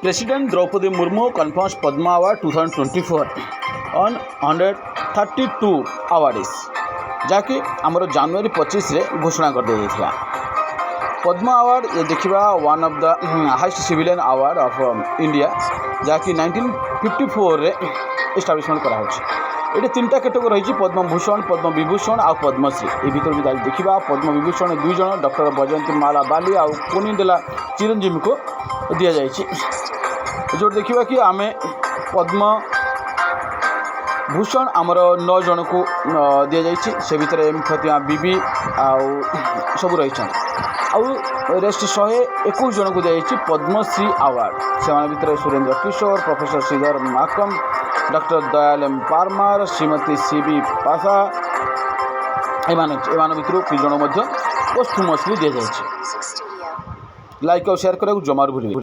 President Draupadi Murmu confirms Padma Award 2024 on 132 awardees जहाँकि आमर जनवरी 25 रे घोषणा कर दिया जाइथिला। पद्मा अवार्ड ये देखा one of the highest civilian award of India जहाँकि 1954 रे एस्टाब्लिशमेंट करा होछि। ये तीन कैटेगोरी रही पद्म भूषण पद्म विभूषण आ पद्मश्री। ये भीतर भी देखा पद्म विभूषण दुई जन डॉक्टर बैजयंती माला बाली आ कोनिंदेला चिरंजीवी को दि जाइए। जो देखा कि आम पद्म भूषण आमर 9 जन को दि जाइए। से भितर एम फतिया बीबी आउ सब रही रेस्ट 121 जन को दी जाइए पद्मश्री अवार्ड। से भितर Surendra Kishore professor Shridhar Makam doctor Dayal M Parmar Shrimati C B पासा एमान भितर कि जन पोस्टमसली दि जाइए। लाइक और शेयर करा जमार भूल।